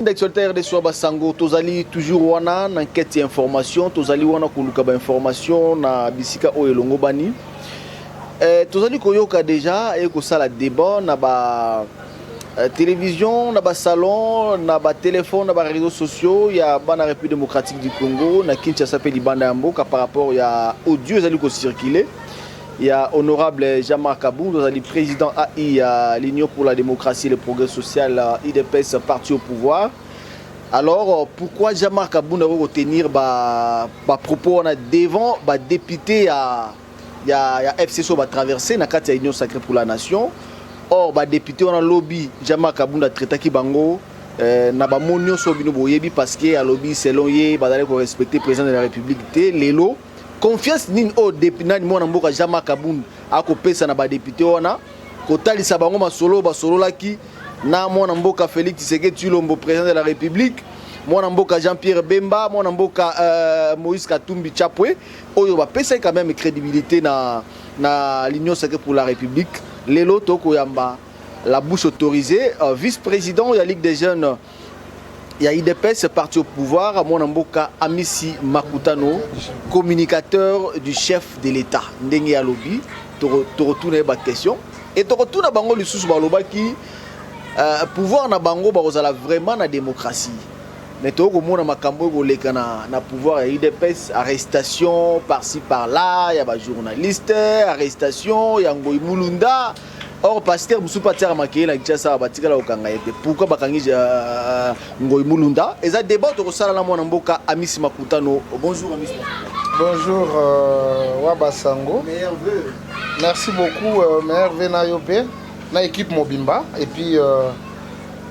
D'actualité RDC Basango, tozali toujours wana na enquête information, tozali wana koluka ba information na bisika oyo longo bani. Tozali koyoka déjà et ko sala débat na ba télévision, na ba salon, na ba téléphone, na ba réseaux sociaux, ya bana République démocratique du Congo, na Kinshasa pe libanda ya mboka par rapport ya audio ezali ko circuler. Il y a honorable Jean-Marc Aboun, le président AI, l'Union pour la démocratie et le progrès social, IDPS, parti au pouvoir. Alors, pourquoi Jean-Marc Aboun a retenir propos devant les députés à FCSO va traverser dans la Union sacrée pour la nation? Or, les députés ont un lobby, Jean-Marc Aboun a traité qui bango. Na ba monio so bino boyebi parce que a lobby selon yé badale ko respecter président de la République té lelo confiance nini o depinani mwana mboka Jean-Marc Aboun akopesa na ba député wana kotalisa bango masolo basololaki na mwana mboka Félix Tshisekedi Tshilombo président de la République mwana mboka Jean-Pierre Bemba mwana mboka Moïse Katumbi Chapwe oyo bapesa quand même crédibilité na l'Union sacrée pour la République lelo toko yamba la bouche autorisée, vice-président de la Ligue des jeunes, il y a IDPS, parti au pouvoir, mon amboka Amissi Makutano, communicateur du chef de l'État. Ndenge ya lobby, tu retournes la question. Et tu retournes à Bango, le sous-baloba qui, pouvoir na Bango, barozala vraiment na démocratie. Mais tu as na makambo na pouvoir ya IDPS, arrestation par-ci par-là, il y a des journalistes, arrestation, il y a Ngoy Mulunda. Or, pasteur Moussoupa Tiara Makeye na Kinshasa batika la okanga yete. Pourquoi bakangi Ngoy Mulunda? Et ça débat au sala la mwana mboka Amissi Makutano. Bonjour Amissi. Bonjour Wabasango. Meilleur vœu. Merci beaucoup meilleur vœu na yopé na équipe Mobimba et puis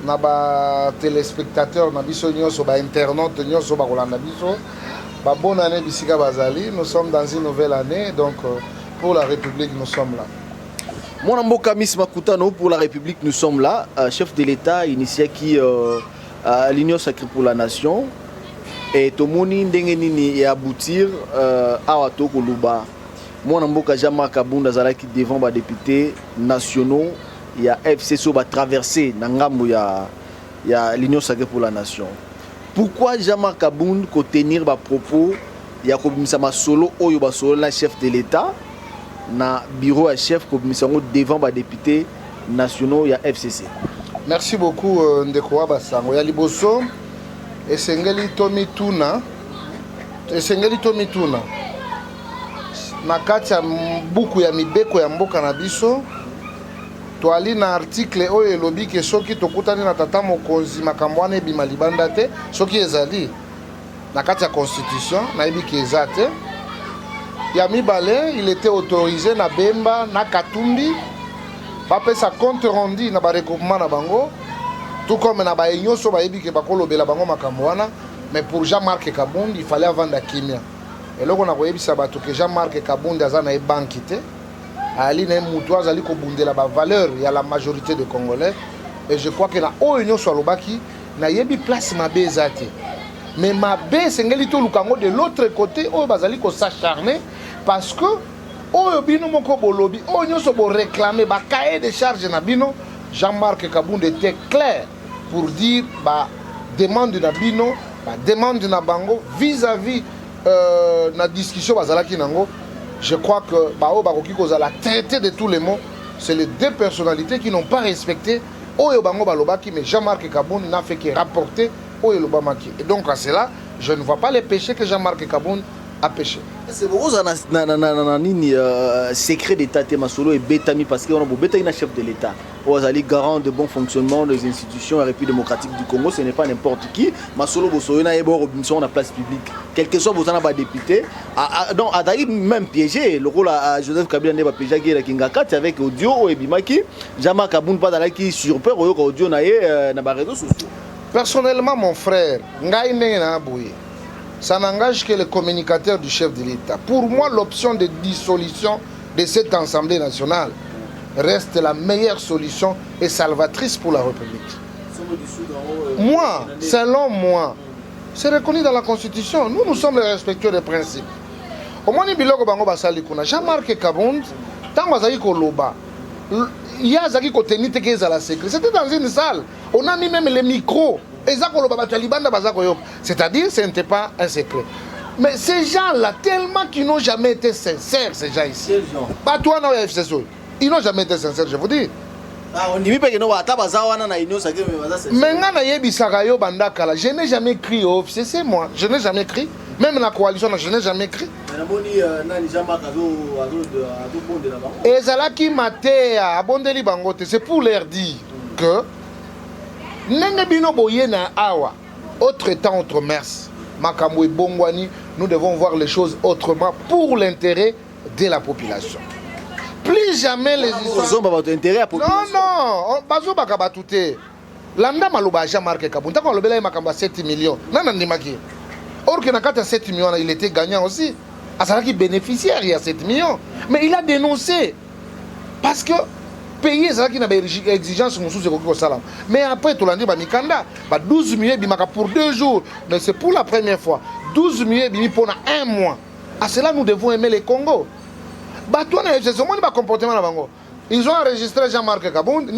na ba téléspectateurs na biso nyonso ba internautes nyonso ba kolanda biso. Ba bonne année bisika bazali. Nous sommes dans une nouvelle année donc pour la République nous sommes là. Mon amboka Amissi Makutano pour la République, nous sommes là. Chef de l'État initié qui l'Union sacrée pour la nation et tomoni ndenge nini et aboutir à Watoko Luba. Mon amboka Jean-Marc Aboun azalaki devant les députés nationaux. Il y a FCSO va traverser nangambo ya l'Union sacrée pour la nation. Pourquoi Jean-Marc Aboun ko tenir ba propos ya ko bimisa masolo oyo ba solo la chef de l'État? Na bureau à chef commission devant les députés nationaux ya FCC. Merci beaucoup Ndeko Basango ya liboso esengeli tomi tuna na kati ya buku ya mibeko ya mboka na biso toali na article oyo elobi ke soki tokutani na tata mokonzi makambo wana ebima libanda te soki ezali na kati ya constitution na yebi ke eza te. Yami Balé, il était autorisé na Bemba, na Katumbi, pape sa compte rendu na ba recoupement na bango, tout comme na ba union so ba yebi ke bakolo bela bango makamwana, mais pour Jean-Marc Kabound, il fallait vendre kimia. Et là on a voyé ça bato que Jean-Marc Kabound azana e banquité, ali na mutu azali ko bundela ba valeur ya la majorité des Congolais et je crois que na o union so lobaki na yebi place mabe ezate. Mais mabe sengeli to lukango de l'autre côté o bazali ko s'acharner parce que oyo bino moko bolobi oyo nyonso bo réclamer ba cahier de charge na bino. Jean-Marc Kabound était clair pour dire ba demande na bino ba demande na bango vis-à-vis na discussion bazalaki nango. Je crois que ba o bakoki kozala traité de tous les mots. C'est les deux personnalités qui n'ont pas respecté oyo bango balobaki, mais Jean-Marc Kabound n'a fait que rapporter oyo lobamaki. Et donc à cela, je ne vois pas les péchés que Jean-Marc Kabound a péché. C'est beaucoup ça nini secret d'état te masolo et betami parce que on a betami na chef de l'État. Ozali garant de bon fonctionnement des institutions de la République démocratique du Congo, ce n'est pas n'importe qui. Masolo bosoyo na yebo Robinson na place publique. Quel que soit bozana ba député, donc adali même piégé le rôle à Joseph Kabila ne ba piégé la Kingakati avec audio et bimaki, Jean-Marc Kabound pas dans la qui surpeur audio na na ba réseaux sociaux. Personnellement mon frère, ngai na bouye. Ça n'engage que le communicateur du chef de l'État. Pour moi, l'option de dissolution de cette Assemblée nationale reste la meilleure solution et salvatrice pour la République. Moi, selon moi, c'est reconnu dans la Constitution. Nous sommes les respectueux des principes. Au moins, Jean-Marc Kabound, tant il y a Zaki Kotenite qui est à la sécurité. C'était dans une salle. On a mis même les micros. C'est-à-dire, ce n'était pas un secret. Mais ces gens-là, tellement qu'ils n'ont jamais été sincères, ces gens ici. Pas toi, non, ils n'ont jamais été sincères, je vous dis. Maintenant, je n'ai jamais écrit au FCC, moi. Je n'ai jamais écrit. Même la coalition, je n'ai jamais écrit. Et Zalaki Matea, Abondeli Bangote, c'est pour leur dire que autre temps, autre mers. Makambo et Bongwani, nous devons voir les choses autrement pour l'intérêt de la population. Plus jamais les histoires... Non, bazo bakabatute. Landa maloba Jean-Marc Kabund. Tant qu'on le belay makamba 7 millions. Nanandi maki. Or que nakata 7 millions, il était gagnant aussi. Asalaki bénéficiaire, il y a 7 millions. Mais il a dénoncé. Parce que payer ça qui n'a pas exigence mais après tout l'année mikanda 12 millions pour 2 jours, mais c'est pour la première fois 12 millions pour un mois. À cela nous devons aimer les Congo. Ils ont enregistré Jean-Marc Kabund,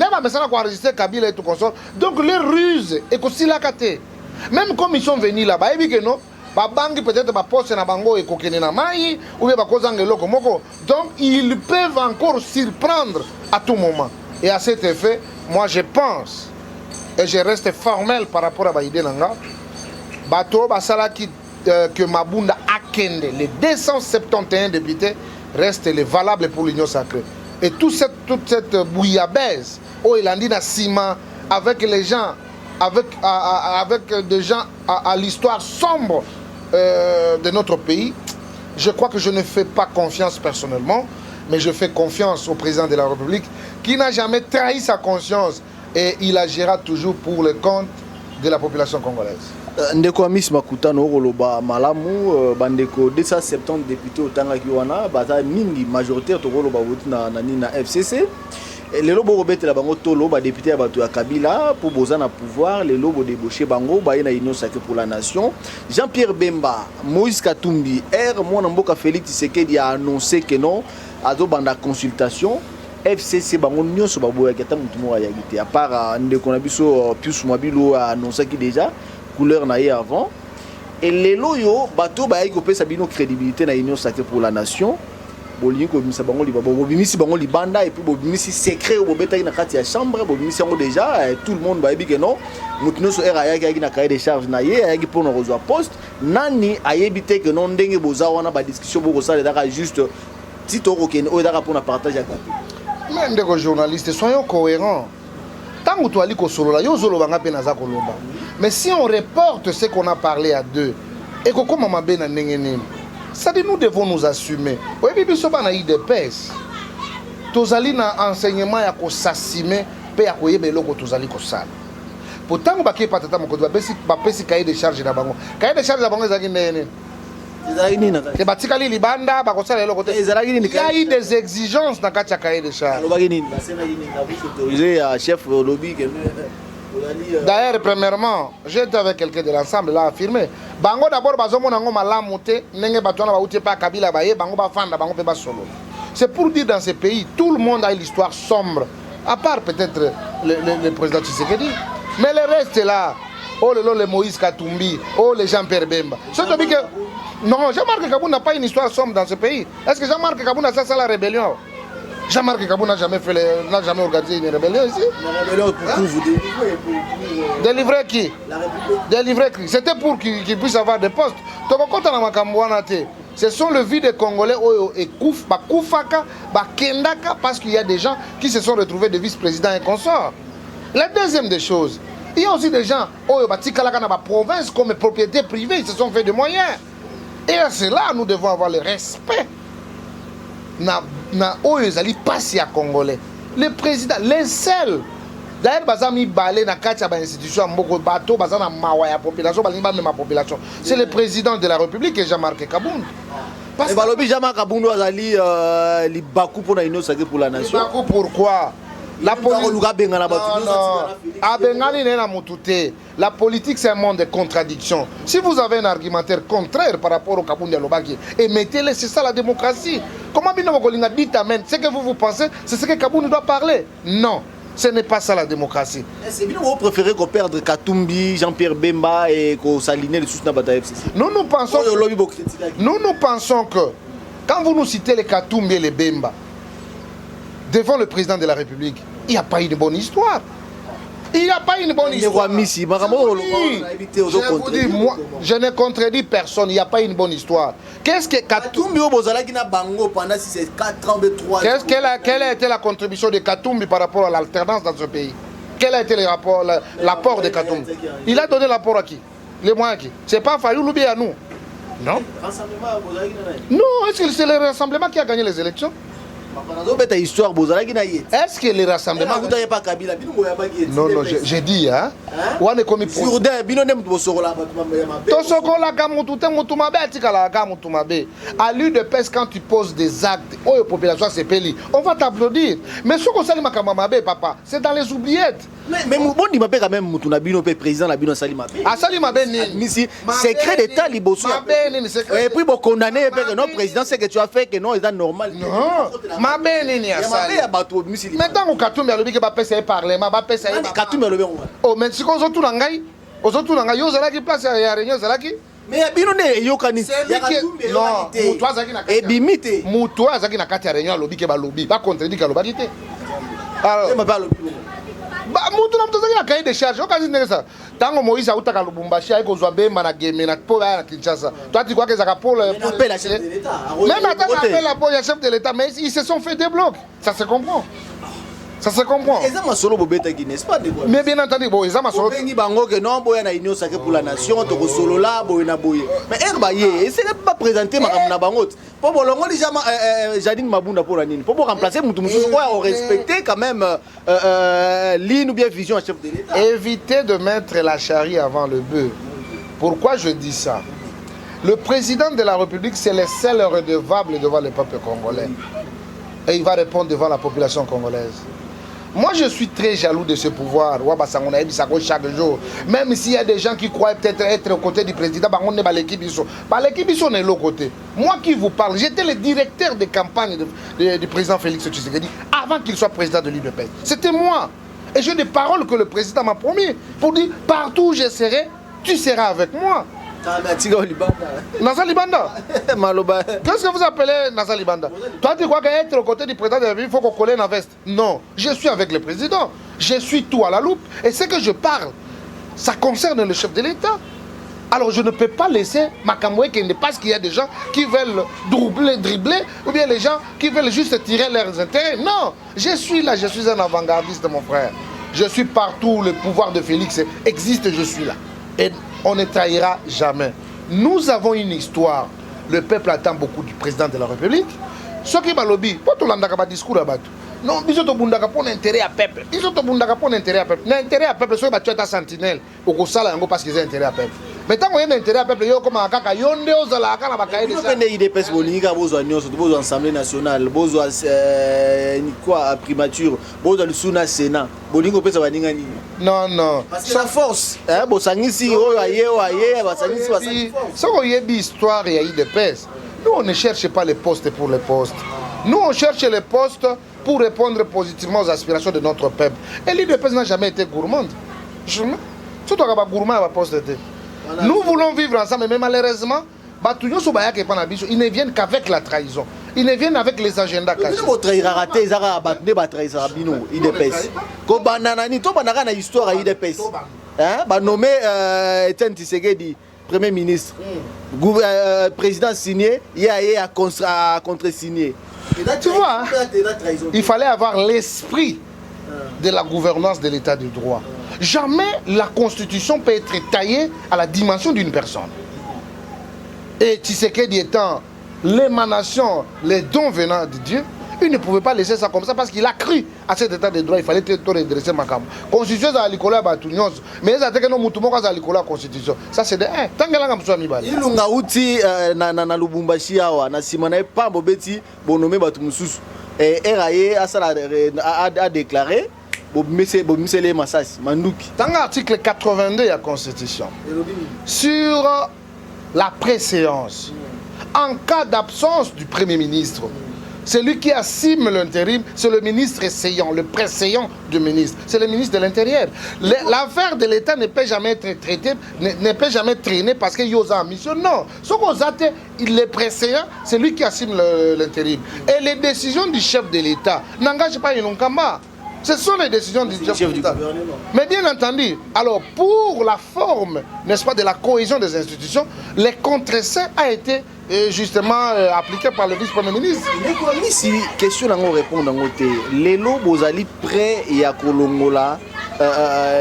enregistré Kabila et tout consort. Donc leur ruse est aussi la caté. Même comme ils sont venus là-bas, peut-être poste na bango et kokene na mai ou bien loko moko. Donc ils peuvent encore surprendre à tout moment. Et à cet effet, moi je pense et je reste formel par rapport à Baïdé Nanga. Bato basala que Mabunda Akende, les 271 députés restent les valables pour l'Union sacrée. Et toute cette bouillabaisse, oh il a dit na Sima avec les gens avec des gens à l'histoire sombre de notre pays, je crois que je ne fais pas confiance personnellement, mais je fais confiance au président de la République qui n'a jamais trahi sa conscience et il agira toujours pour le compte de la population congolaise. Ndeko Amis Makuta no koloba malamu bandeko 270 députés otanga kiwana baza mingi majoritaire to koloba voti na FCC. Les lobos rebêtes la bango tolo ba député ya Kabila pour bozana pouvoir les lobos débauché bango ba na union sacrée pour la nation. Jean-Pierre Bemba, Moïse Katumbi, mon mboka Félix Tshisekedi a annoncé que non azo banda consultation FCC bango nyonso baboya keta mutumo ya gité à part ndeko na biso Pius Mwabilo a annoncé qui déjà couleur na avant et les loyo bato ba yiko pesa bino crédibilité na union sacrée pour la nation. Bolingo bimisa bango li bobimisi bango li banda et puis bobimisi secret au bobeta na kati ya chambre bobimisi ngo déjà tout le monde ba yebi que non mutino so era yaki na cahier de charge na ye yaki pour no rezo poste nani ayebite que non ndenge boza wana ba discussion boko sala daka juste tito okene o daka pour na partage ya kapi même des journalistes soyons cohérents. Tant que tu as dit que solo yo zolo banga pe naza kolomba. Mais si on reporte ce qu'on a parlé à deux et que comme mama bena ndenge ça dit nous devons nous assumer. Oui, bibi soba na IDPS. Tozali na enseignement ya ko s'assumer pe ya ko yebelo ko tozali ko sala. Pourtant ba ke patata moko ba pesi cahier de charge na bango. Cahier de charge na bango ezaki nene. Ezaki nini na. Te batikali libanda ba ko sala eloko te. Ezaki nini. Il y a eu des exigences dans kati ya cahier de charge. Alobaki nini. Ba sena nini na vous autoriser à chef lobby que d'ailleurs, premièrement, j'étais avec quelqu'un de l'ensemble, là, affirmé. Bango d'abord, c'est pour dire dans ces pays, tout le monde a une histoire sombre, à part peut-être le président Tshisekedi. Mais le reste là, oh le Moïse Katumbi, oh les Jean-Pierre Bemba. Non, Jean-Marc Kabund n'a pas une histoire sombre dans ce pays. Est-ce que Jean-Marc Kabund a ça la rébellion? Jean-Marc Kabund n'a jamais organisé une rébellion ici. La rébellion pour vous délivrer qui? Délivrer qui? C'était pour qu'ils puissent avoir des postes. Ce sont le vie des Congolais et Koufaka, Kendaka, parce qu'il y a des gens qui se sont retrouvés de vice-présidents et consorts. La deuxième des choses, il y a aussi des gens qui dans la province comme propriété privée, ils se sont fait des moyens. Et à cela, nous devons avoir le respect. Na oyezali passi à Congolais. Le président, les seuls. D'ailleurs, bazami balé na katia ba institution mboko bato bazana mawaya population balimba même population. C'est le président de la République et Jean-Marc Kabund. Parce que balobi Jean-Marc Kabund azali li baku pour la union sacrée pour la nation. Baku pourquoi? La politique. La politique, c'est un monde de contradictions. Si vous avez un argumentaire contraire par rapport au Kabund Lobaki, émettez-le, c'est ça la démocratie. Comment Bino Mokolinga dit amen? Ce que vous pensez, c'est ce que Kabund doit parler. Non. Ce n'est pas ça la démocratie. C'est bien vous préférez qu'on perde Katumbi, Jean-Pierre Bemba et qu'on s'aligne les sous Nabata FCC. Nous pensons que quand vous nous citez les Katumbi et les Bemba devant le président de la République, il n'y a pas une bonne histoire. Il n'y a pas une bonne histoire. Je vous dis, moi, je ne contredis personne. Il n'y a pas une bonne histoire. Qu'est-ce que Katumbi pendant 4 ans, 3 ans. Quelle a été la contribution de Katumbi par rapport à l'alternance dans ce pays? Quel a été l'apport de Katumbi? Il a donné l'apport à qui? Les moyens à qui? C'est pas Fayou Loubi à nous. Non. Non, est-ce que c'est le rassemblement qui a gagné les élections? Est-ce que les rassemblements... Non, non, j'ai dit, hein? À lui de pèse quand tu poses des actes, oh, population c'est peli, on va t'applaudir. Mais ce qu'on s'allume à papa, c'est dans les oubliettes. Mais bon, il m'a quand même le président la bino Salima. Ah, Salima Misi, secret d'état liboso. Et puis bon condamné non président c'est que tu as fait que non c'est normal. Non. Ma belle ni asali. Maintenant on Katumbi alobi que ba pesa e parlement, ba pesa e Katumbi alobi. Oh, mais si on zotu nangai, yo zala ki place ya réunion zala ki. Mais bino ne yokani. Non, mutu azaki na kati. Et bimite. Mutu azaki na kati ya réunion alobi ke ba lobi, ba contredit ka lobi te. Alors, ma ba lobi. Ba mutu na mtoza ya cahier de charge okazi ndesa tango Moïse autaka Lubumbashi aiko zwa bemba na game na po na Kinshasa toi tu crois que ça pour le chef de l'état même attends appelle la pour le chef de l'état mais ils se sont fait des blocs ça se comprend. Ça se comprend. Mais bien entendu, bon, ils ont ma solo. Non, boya na union sacrée pour la nation, to solo là, boya na boye. Mais herbaye, c'est pas présenter ma na bangot. Pour bon longo déjà Jadine Mabunda pour la nini. Pour remplacer mutu mutu, on respecter quand même ligne ou bien vision à chef de l'état. Évitez de mettre la charrue avant le bœuf. Pourquoi je dis ça? Le président de la République, c'est le seul redevable devant le peuple congolais. Et il va répondre devant la population congolaise. Moi, je suis très jaloux de ce pouvoir. Chaque jour. Même s'il y a des gens qui croient peut-être être aux côtés du président, on est l'équipe. L'équipe est l'autre côté. Moi qui vous parle, j'étais le directeur de campagne du président Félix Tshisekedi avant qu'il soit président de l'UDPS. C'était moi. Et j'ai des paroles que le président m'a promis pour dire partout où je serai, tu seras avec moi. Naza Libanda. Qu'est-ce que vous appelez Naza Libanda? Toi, tu crois qu'être au côté du président de la République, il faut qu'on colle la veste? Non, je suis avec le président. Je suis tout à la loupe. Et ce que je parle, ça concerne le chef de l'État. Alors je ne peux pas laisser Makamoué qu'il ne passe qu'il y a des gens qui veulent dribbler, ou bien les gens qui veulent juste tirer leurs intérêts. Non, je suis là, je suis un avant-gardiste, mon frère. Je suis partout, le pouvoir de Félix existe, je suis là. Et on ne trahira jamais. Nous avons une histoire. Le peuple attend beaucoup du président de la République. Ce qui m'a lobby, pas tout le monde a discours à battre. Non, ils ont pour intérêt à peuple. Ils ont pour intérêt à peuple. L'intérêt à peuple, c'est que tu as sentinelle. Au Kosala, parce qu'ils ont intérêt à peuple. Mais tant qu'on a intérêt à peuple, il y a comme un caca, il y a un caca, il y a un caca. IDPS Bolinga, besoin de l'Assemblée nationale, besoin quoi primature, besoin de Suna Sénat. Bolingo peut savoir n'ingani. Non, non. C'est la force. Hein, bosangisi, oye, basangisi. Ça, il y a une histoire, il y a IDPS. Nous, on ne cherche pas les postes pour les postes. Nous, on cherche les postes pour répondre positivement aux aspirations de notre peuple. Et l'IDPS n'a jamais été gourmande. Surtout quand gourmand à poste. Nous voulons vivre ensemble, mais malheureusement, ils ne viennent qu'avec la trahison. Ils ne viennent avec les agendas cachés. Nommé Etienne Tshisekedi, Premier ministre, président signé, il y a contre-signé. Tu vois, il fallait avoir l'esprit de la gouvernance de l'état de droit. Jamais la constitution peut être taillée à la dimension d'une personne. Et Tshisekedi étant l'émanation, les dons venant de Dieu, il ne pouvait pas laisser ça comme ça parce qu'il a cru à cet état de droit. Il fallait tout redresser ma cam. Constitution à l'Icola, mais ils attaquent nos moutons à l'Icola constitution. Ça c'est de un. Tant que l'on a besoin de m'y il a outi na Lubumbashi awa na simana pas bobeti bonomé batumususu. Et RAE a déclaré Bomisele Massas Mandouki. Dans l'article 82 de la Constitution, sur la préséance, en cas d'absence du Premier ministre, Celui qui assume l'intérim, c'est le ministre essayant, le préséant du ministre. C'est le ministre de l'Intérieur. L'affaire de l'État ne peut jamais être traitée, ne peut jamais traîner parce qu'il y a une mission. Non. Ce qu'on a, le préséant, c'est lui qui assume l'intérim. Et les décisions du chef de l'État n'engagent pas Ilonkamba. Ce sont les décisions du chef de l'État. Mais bien entendu, alors pour la forme, n'est-ce pas, de la cohésion des institutions, les contre-essais a été justement appliqué par le vice-premier ministre. Si question à répondre, les lobes vous allez prêts et à Kolongola,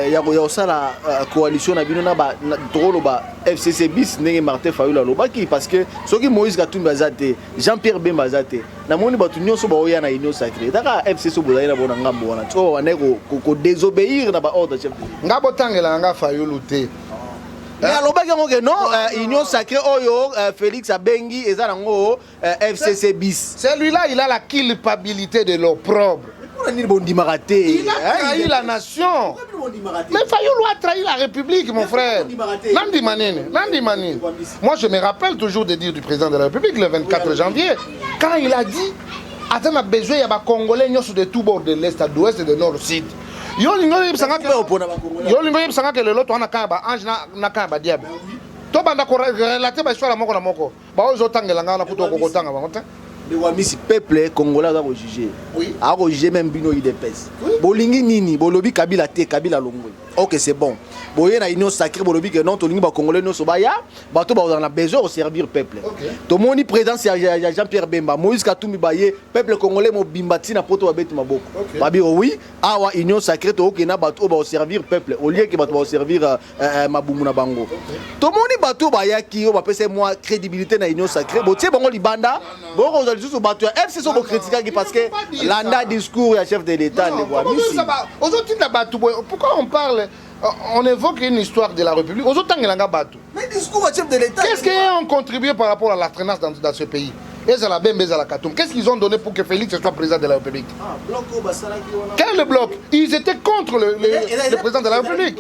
il y a aussi la coalition na bino na ba drôle ba FCC bis ndenge Martin Fayulu lobaki parce que soki Moïse Katumbi azate Jean-Pierre Bemba azate na moni batu nyonso ba oya na union sacrée daka FCC bozali na bona ngambo wana to wana ko désobéir na ba ordre chef ngabo tangela nga Fayulu te. Mais alobaki ngo que non union sacrée oyo Félix Abengi eza nango FCC bis. Celui-là il a la culpabilité de l'opprobre. Il a trahi la nation. Mais Fayulu a trahi la République, mon frère. Nandi Manine. Moi, je me rappelle toujours des dires du président de la République le 24 janvier, quand il a dit attends, on a besoin de Congolais de tous bords de l'Est, de l'Ouest et de Nord, Sud. Yo lingo yebsanga que le lot on a kaba ange na kaba diable. To banda ko relater ba histoire moko na moko. Ba ozo tangela nga na puto ko tanga ba ngota. Le peuple congolais a jugé. Oui. A jugé même bino IDPS. Bolingi nini, bolobi Kabila te, Kabila longwe. OK, c'est bon. Boye na union sacrée bolobi que non, tolingi ba congolais no sobaya, bato ba on a besoin de servir peuple. To moni président c'est Jean-Pierre Bemba, Moïse Katumbi baye, peuple congolais mo bimbati na poto ba beti maboko. Babi oui, awa union sacrée to okena bato ba servir peuple au lieu que bato ba servir mabumu na bango. To moni bato ba yaki o ba pese moi crédibilité na union sacrée, bo tie bango libanda, bo sous bateau FC sont critiqués parce que l'anda discours et chef de l'État ne voit aujourd'hui pourquoi on parle on évoque une histoire de la République aujourd'hui mais discours chef de l'État qu'est-ce qu'ils ont contribué par rapport à l'alternance dans ce pays? Qu'est-ce qu'ils ont donné pour que Félix soit président de la République? Quel est le bloc? Ils étaient contre le président de la République.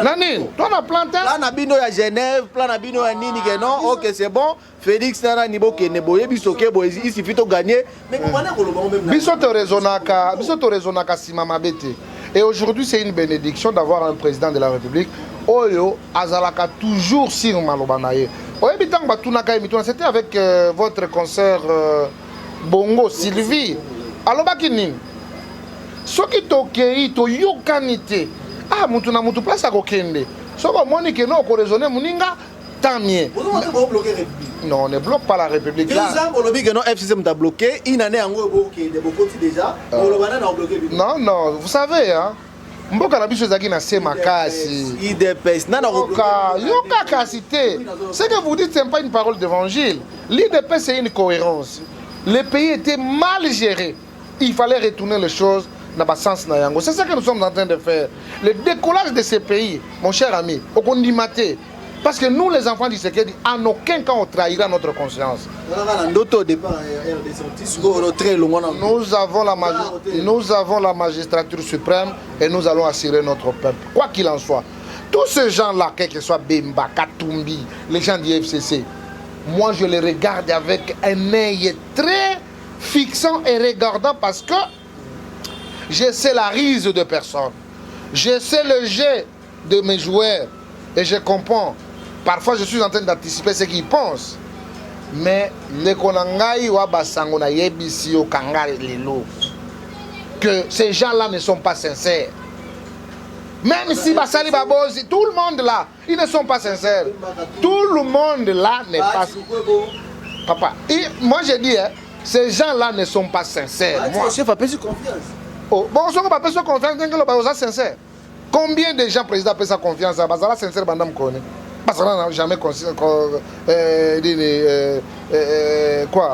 Nani, toi on a planté. Plan Nabino à Genève, plan Nabino à Nini, non, ok c'est bon. Félix Nana Nibo Keneboye, Bisoke, il suffit de gagner. Mais Bisoto Rezonaka Simamabete. Et aujourd'hui c'est une bénédiction d'avoir un président de la République. Oyo Azalaka toujours sur Malobanaye. C'était avec votre concert Bongo Sylvie. Alors bakinin. Soki tokei to yokanite. Ah mutuna mutu place akokende. Soko moni que non ko raisonner muninga tant mieux. Non, on ne bloque pas la République là. Non, FCC m'a bloqué, il en est en gros déjà. Non, vous savez hein. Mboka na biso zaki na sema kasi. IDPS nana yoka kasité. Ce que vous dites c'est pas une parole d'évangile. L'IDPS c'est une cohérence. Le pays était mal géré. Il fallait retourner les choses dans le sens na yango. C'est ça que nous sommes en train de faire. Le décollage de ces pays, mon cher ami, au Kondimate. Parce que nous, les enfants du Sekedi, en aucun cas on trahira notre conscience. Nous avons la magistrature suprême et nous allons assurer notre peuple, quoi qu'il en soit. Tous ces gens-là, quel que soit Bemba, Katumbi, les gens du FCC, moi je les regarde avec un œil très fixant et regardant parce que je sais la rise de personnes, je sais le jeu de mes joueurs et je comprends. Parfois, je suis en train d'anticiper ce qu'ils pensent. Mais que ces gens-là ne sont pas sincères. Même si Bassali Babozi, tout le monde là, ils ne sont pas sincères. Tout le monde là n'est pas... Papa, moi je dis, hein, ces gens-là ne sont pas sincères. Moi, chef a perdu confiance. Oh, bon, si on n'a pas perdu confiance, c'est sincère. Combien de gens président pèsent confiance à Bassala sincère, Bandam connaît? Bazala n'a jamais quoi,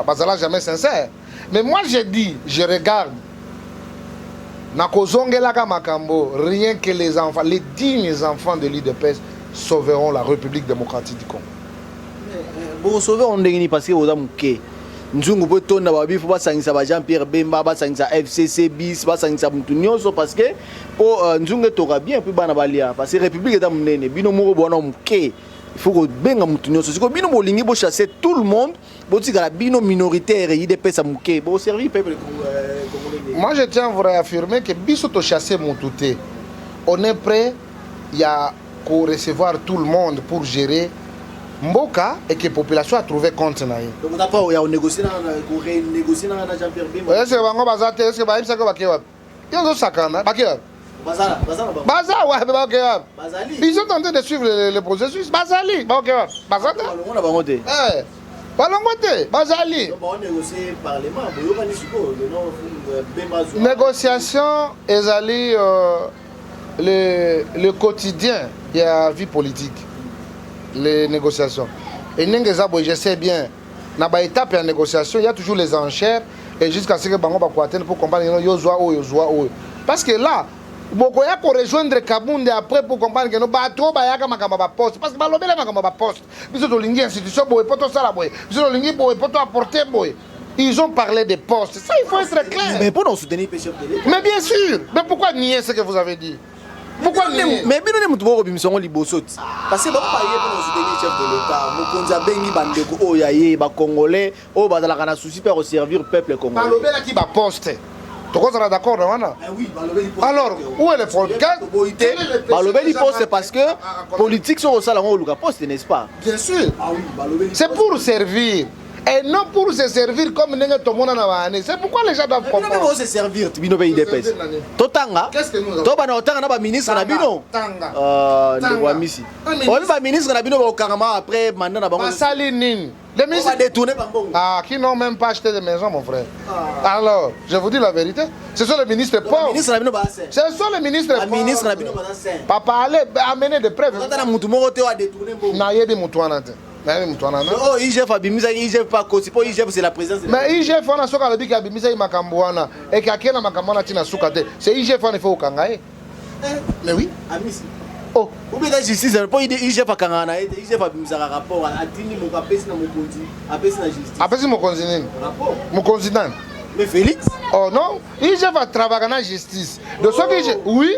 Bazala jamais sincère. Mais moi je dis, je regarde. Rien que les enfants, les dignes enfants de l'IDPS sauveront la République démocratique du Congo. Bon, sauver on est parce que vous avez Nzungu peut tourner à Babi, faut pas s'engager à Jean-Pierre Bemba, pas s'engager à FCC bis, pas s'engager à Moutounioso parce que pour Nzungu t'aura bien puis banabalia parce que République est dans mon nez, bino moro bono mke. il faut que benga mutunyo so bino bolingi bo chasser tout le monde botika la bino minoritaire IDPS amuke bo servir peuple congolais. Moi je tiens à vous réaffirmer que biso to chasser mutute. On est prêt, il y a pour recevoir tout le monde pour gérer Mboka et que la population a trouvé compte na. Donc d'abord il y a négocier pour renégocier na Jean-Pierre Bemba. Est-ce que bango bazate est-ce que baimsa ko bakewa? Yo sakana bakewa. Bazala ouais bakewa. Bazali. Ils sont en train de suivre le processus. Bazali bakewa. Bazate. On a bangote. Balongote bazali. On négocier parlement boyoka ni siko Bemba. Négociation ezali le quotidien de la vie politique. Les négociations. Et je sais bien, dans l'étape de négociation, il y a toujours les enchères et jusqu'à ce que Bango Bakwatene pour comprendre que parce que là, beaucoup de rejoindre Kabounde après pour comprendre que nous bateaux bayaka makamba poste parce que balobela makamba poste. Biso to lingi institution boy poto sala boy. Biso to lingi boy poto apporter boy. Ils ont parlé des postes. Ça il faut être clair. Mais pour nous soutenir le chef de l'État. Mais bien sûr. Mais pourquoi nier ce que vous avez dit? Pourquoi nier? Mais bien nous devons rebimisongo liboso. Parce que ba payer pour nous soutenir le chef de l'État. Mokonza bengi bandeko oyaye ba congolais o bazala kana souci pour servir peuple congolais. Balobela qui ba poste. Tu es d'accord, non? Oui, alors, où est le problème? Balobeli poste parce que politique sur le salon ou le poste, n'est-ce pas? Bien sûr. Ah oui, c'est pour servir. Et non pour se servir comme tout le monde a. C'est pourquoi les gens doivent comprendre. Comment se servir, Bino IDPS? Totanga. Qu'est-ce que nous avons? Tobana otanga na ministre na bino. Tanga. Ndeko Misi. On va ministre na bino ba okangama après mandat na bango. Salinine. Les ministres va détourner Bambongo. Ah, qui n'ont même pas acheté de maison, mon frère. Alors, je vous dis la vérité. Ce sont les ministres pauvres. Ministre na bino ba ce sont les ministres pauvres. Ministre na bino ba saint. Papa allez amener des preuves. Quand na mutu moko te wa détourner Mbongo. Na yebi mutu wana te. Oh, IGF Abimisa, IGF pas cause, pour IGF c'est la présence. Mais IGF on a soka le biki Abimisa Makambouana et kakena Makambouana tina sukate. C'est IGF on il faut kangaye. Mais oui. Amisi. Oh. Ou bien la justice, pour IGF a kangana, IGF Abimisa rapport à Tini mon capes na mokonzi, apesi na justice. Apesi mokonzi nini? Rapport. Mokonzi nani? Mais Félix. Oh non, IGF va travailler dans la justice. De ce que oui.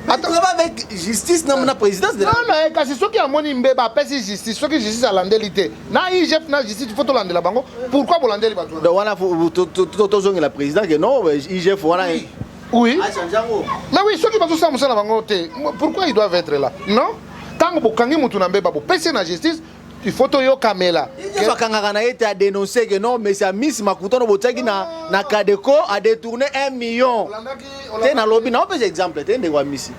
Attends, avec justice dans la présidence de la. Non, mais c'est ce qui a mon imbéba, appelle justice, ce qui justice à l'andélité. Na IGF na justice, il faut tout l'andé la bango. Pourquoi vous l'andé la bango? Donc voilà, tout la présidence que non, IGF voilà. Oui. Mais oui, ceux qui vont ça la bango, pourquoi ils doivent être là? Non? Tant que vous kangi mutu na mbeba, vous pèsez la justice. Il faut que Kamela. Il faut a dénoncé que non, mais c'est Miss Makuto na Kadeko a détourné 1 million. Tu na lobby, non, par exemple, tu es Misi.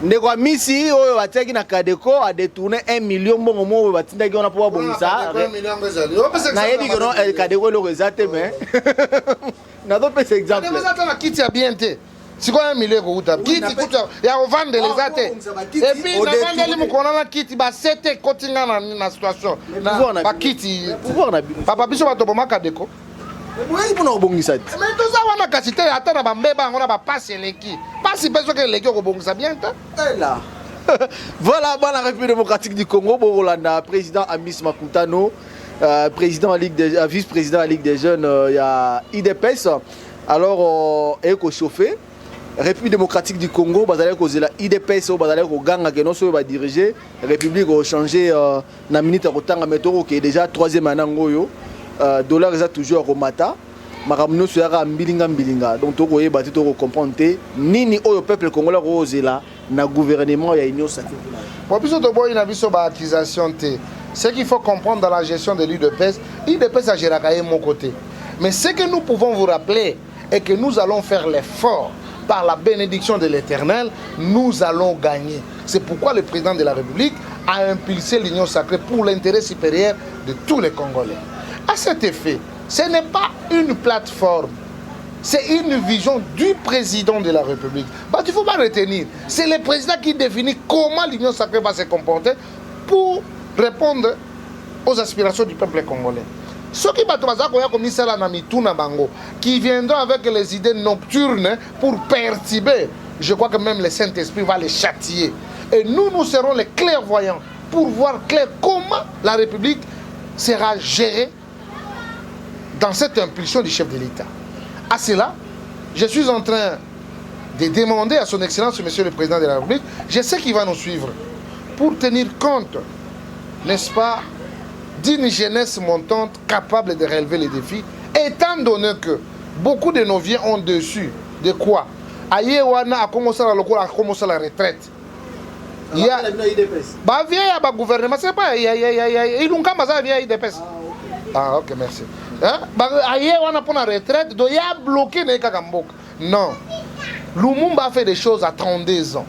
Ndeko Misi, oyo ataki na Kadeko a détourné 1 million bongo mo batindaki on a pouvoir bongisa. Na yebi que non Kadeko le resate mais. Na do pese exemple. Mais ça na kiti a bien té. Si quoi 1 million ko uta kiti kuta ya vendre les até et puis na vendre les mukona na kiti ba sete kotinga na situation na ba kiti pouvoir na papa biso ba to bomaka deko mais pour no bongisa mais tout ça wana kasite ata na ba mbeba ngona ba passe leki passe peso que leki ko bongisa bien ta là. Voilà, dans la République démocratique du Congo, Borolanda, président Amis Makutano, président vice-président de la Ligue des jeunes, il y a IDPS. Alors, éco chauffé. République démocratique du Congo, bazale ko zela IDPS bazale ko ganga que non so ba diriger République ko changer na minute ko tanga metoro qui est déjà 3e année ngoyo dollar est toujours au mata makamno so yaka mbilinga donc to ko yeba to ko comprendre nini oyo peuple congolais ko zela na gouvernement ya union sacrée. Pour biso to boy na biso ba accusation té. Ce qu'il faut comprendre dans la gestion de l'IDPS a géré à mon côté. Mais ce que nous pouvons vous rappeler est que nous allons faire l'effort. Par la bénédiction de l'Éternel, nous allons gagner. C'est pourquoi le président de la République a impulsé l'union sacrée pour l'intérêt supérieur de tous les Congolais. À cet effet, ce n'est pas une plateforme, c'est une vision du président de la République. Bah, il ne faut pas retenir. C'est le président qui définit comment l'union sacrée va se comporter pour répondre aux aspirations du peuple congolais. Ceux qui viendront avec les idées nocturnes pour perturber, je crois que même le Saint-Esprit va les châtier. Et nous serons les clairvoyants pour voir clair comment la République sera gérée dans cette impulsion du chef de l'État. À cela, je suis en train de demander à son Excellence, Monsieur le Président de la République, je sais qu'il va nous suivre, pour tenir compte, n'est-ce pas, d'une jeunesse montante capable de relever les défis, étant donné que beaucoup de nos vieux ont dessus de quoi Ayewana a commencé la retraite. Il y a bah vieille à gouvernement, c'est pas il nous comme ça vieille IDPS. Ah ok merci. Hein? Bah Ayewana pour la retraite, donc il a bloqué les Kakambok. Non. Lumumba a fait des choses à 32 ans.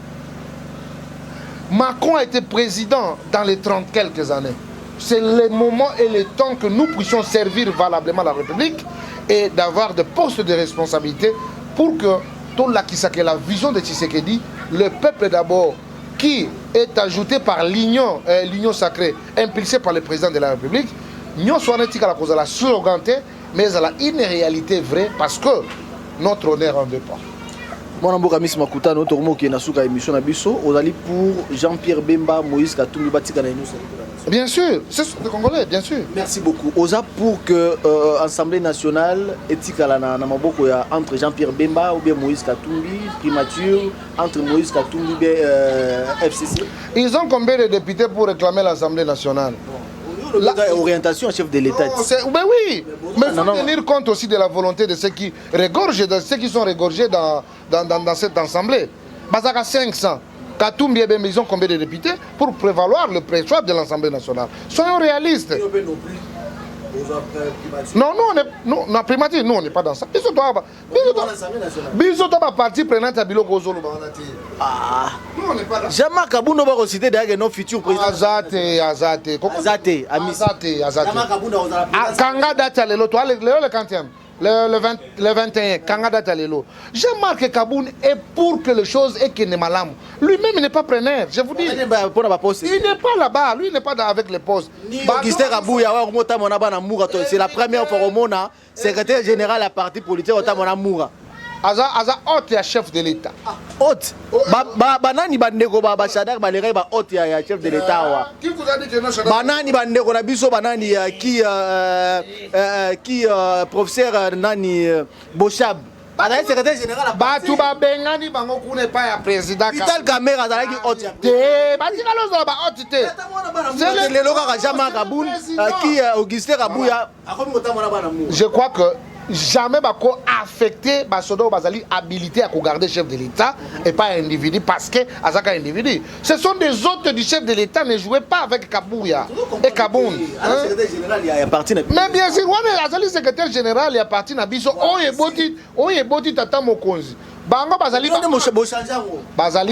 Macron a été président dans les 30 quelques années. C'est le moment et le temps que nous puissions servir valablement la République et d'avoir des postes de responsabilité pour que tout la vision de Tshisekedi, le peuple d'abord, qui est ajouté par l'union sacrée, impulsée par le président de la République, nous sommes à la sloganté, mais à la une réalité vraie parce que notre honneur en dépend. Mon amboka Miss Makuta, notre mot qui est dans émission Nabiso, on allait pour Jean-Pierre Bemba, Moïse Katumbi, Batika Naïnou. Bien sûr, c'est des Congolais, bien sûr. Merci beaucoup. Oza pour que l'Assemblée nationale éthique entre Jean-Pierre Bemba ou bien Moïse Katumbi, primature, entre Moïse Katumbi et FCC. Ils ont combien de députés pour réclamer l'Assemblée nationale? Orientation chef de l'État. Ben oui, mais il faut tenir compte aussi de la volonté de ceux qui regorgent, de ceux qui sont regorgés dans cette assemblée. Bazaka 500. Katumbi et ils ont combien de députés pour prévaloir le préchoix de l'Assemblée nationale. Soyons réalistes. Non, nous, on est primature, nous, on n'est pas dans ça. Ils sont partie prenante à Bilo Gozolo. Ah, nous, on n'est pas dans ça. Jamais Kabouno va reciter derrière nos futurs présidents. Azate. Kanga date à l'élo, toi, le 40e. Le 21, Kangada Talelo. J'ai marqué Kaboun est pour que les choses et qu'il n'est malam. Lui-même il n'est pas preneur, je vous dis. Il n'est pas là-bas, lui il n'est pas avec les postes. C'est la première fois au monde, secrétaire général de la partie politique au Tamonamoura. Aza hôte ya chef de l'État. Hôte. Banani bandeko ba Shadak balere ba hôte ya chef de l'État wa. Qui vous a dit que non Shadak? Banani bandeko na biso banani qui professeur nani Bochab. Banani secrétaire général ba tu ba bengani bango kune pa ya président. Vital Kamera zalaki hôte. Te ba tika lozo ba hôte te. C'est le loka Jama Kaboun qui Augustin Kabouya. Je crois que jamais bako affecté basodo bazali habilité à garder chef de l'État et pas un individu parce que azaka individu. Ce sont des hôtes du chef de l'État, ne jouez pas avec Kabouya et Kaboun. Mais bien sûr, azali secrétaire général il appartient à biso oyeboti tata mokonzi. Bango bazali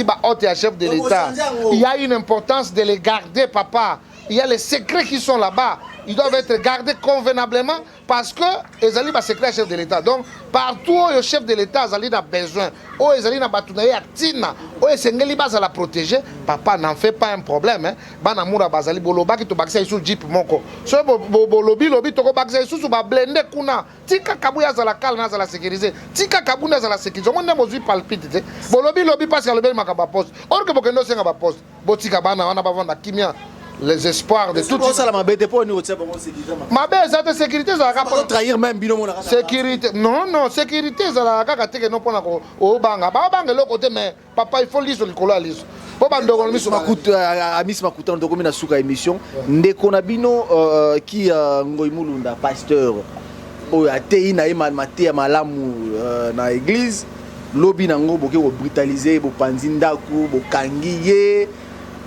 ba hôte et chef de l'État. Il y a une importance de les garder papa. Il y a les secrets qui sont là-bas. Ils doivent être gardés convenablement parce que les alliés sont secrets chef de l'État. Donc, partout où le chef de l'État a besoin, où les alliés ont actina, où les Sengeli a la protéger, papa n'en fait pas un problème. Banamoura bazali boloba qui to baksa isu jeep moko. So bolobi to ko baksa isu ba blender kuna. Tika kabuya za la calme za la sécuriser. Tika kabunda za la sécuriser. Mon nemo zui palpite. Bolobi lobi parce que le bel makaba poste. Or que bokendo senga ba poste. Botika bana wana ba vanda kimia. Les espoirs de tout ça ma bête pour nous ma belle ça te sécurité ça va trahir même bino sécurité non sécurité ça la kaka teke non pona ko o banga le côté mais papa il faut liso likolo liso po bando ko miso makuta Miss Makuta ndo komina suka émission ndeko na bino qui ngoy mulunda pasteur o atei na mate ya malamu na église lobi nango boke ko brutaliser bo panzindaku bo kangiye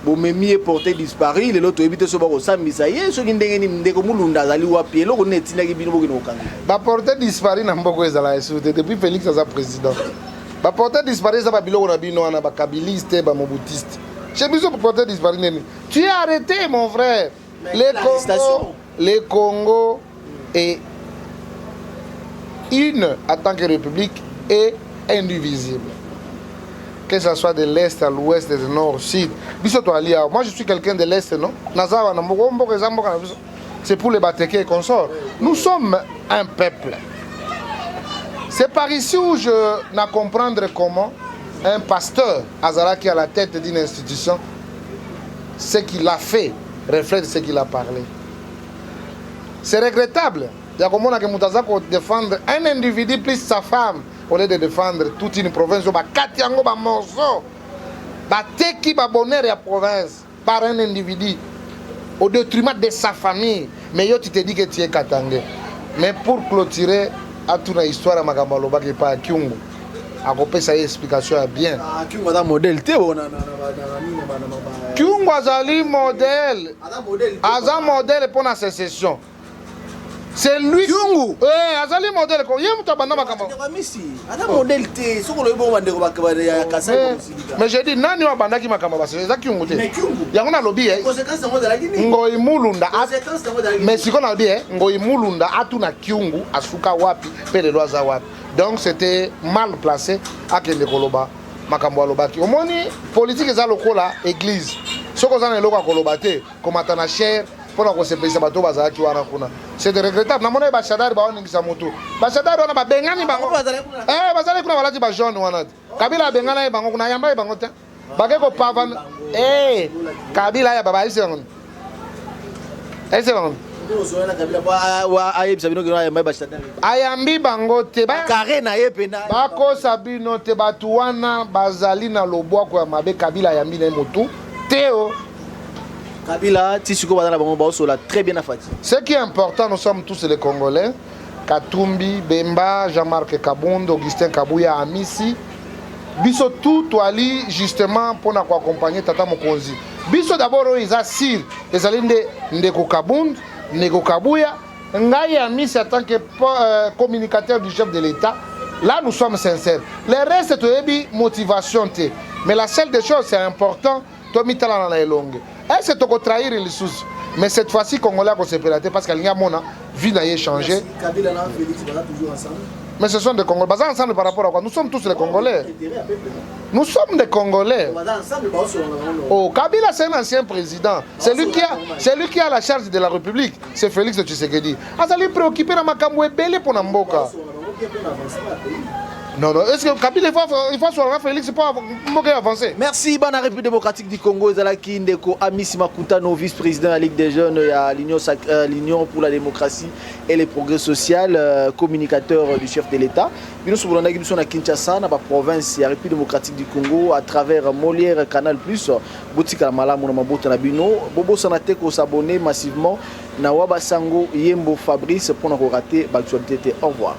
bo memi porté disparu les autres éviter so ba ko sambisa ye so kindenge ni ndeko mulunda zali wapi eloko netina ki bino bokino okanga ba porté disparu na mboko ezala esute depuis Félix aza président ba porté disparu za ba biloko na bino na ba kabiliste ba mobutiste chez biso ba porté disparu neni tu es arrêté mon frère les Congo est une en tant que république est indivisible. Que ce soit de l'Est à l'Ouest, du Nord, au Sud. Moi, je suis quelqu'un de l'Est, non? C'est pour les Batékés et consorts. Nous sommes un peuple. C'est par ici où je n'ai comprendre comment un pasteur, Azara, qui est à la tête d'une institution, ce qu'il a fait reflète ce qu'il a parlé. C'est regrettable. Il y a comment on défendre un individu plus sa femme au lieu de défendre toute une province. Katiango ba morceau, ba teki ba bonheur ya province. par un individu au détriment de sa famille. Mais yo, tu te dis que tu es Katangais. Mais pour clôturer, à toute l'histoire, je ne sais pas Kyungu. A copé ça explication bien. Kyungu est un modèle. Kyungu azali modèle. Aza modèle pour la sécession. C'est lui. Kyungu. Eh, azali modèle. Mais j'ai dit nani wa bandaki makamba c'est ça Kyungu te. Yango na lobby eh. Ngoi mulunda. Mais si qu'on a dit ngoi mulunda atuna Kyungu asuka wapi pele loza wapi. Donc c'était mal placé à Kende Koloba makambo lobaki. Omoni politique za lokola église. Soko za na loka kolobate comme atana cher pour qu'on se pèse bateau bazaki wana kuna. C'est regrettable. Na mona ba shadari ba oningisa mutu. Ba shadari wana ba bengani bango. Bazali kuna balati ba jaune wana. Kabila bengana bango kuna yamba bango te. Bakeko pavan Kabila ya baba ise bango. Ese bango. Ayambi bango te bako sabino te batu wana bazali na lobwako ya mabe Kabila ayambi na motu teo Kabila tisiko badana bango baosola très bien afati. Ce qui est important, nous sommes tous les Congolais. Katumbi, Bemba, Jean-Marc Kabound, Augustin Kabouya, Amisi. Biso tout toali justement pour nous accompagner Tata Mokonzi. Biso d'abord ils assurent les alliés Ndeko Kabound, Ndeko Kabouya, Ngai Amisi en tant que communicateur du chef de l'État. Là nous sommes sincères. Les restes c'est motivation. Mais la seule des choses c'est important, toi mitala na longue. Est-ce que tu trahir les sous? Mais cette fois-ci, Congolais a séparé parce qu'il y a mon vie n'a changé. Kabila et Félix sont toujours ensemble. Mais ce sont des Congolais. Basés ensemble par rapport à quoi? Nous sommes tous des Congolais. Nous sommes des Congolais. Oh, Kabila c'est un ancien président. C'est lui qui a la charge de la République. C'est Félix Tshisekedi. Azali préoccupé dans ma kamwe belé pour Namboka. Non, est-ce que Kabila il faut soit Félix pour avancer? Merci, Bana République démocratique du Congo, Zalaki Ndeko, Amisi Makutano, vice-président de la Ligue des jeunes, à l'Union pour la démocratie et les progrès social, communicateur du chef de l'État. Nous sommes à Kinshasa, dans la province de la République démocratique du Congo, à travers Molière, Canal+, Boutika Mala, Mounamabota Nabino, Bobo Sanateko s'abonner massivement, Nawaba Sango, Yembo Fabrice, pour nous rater l'actualité. Au revoir.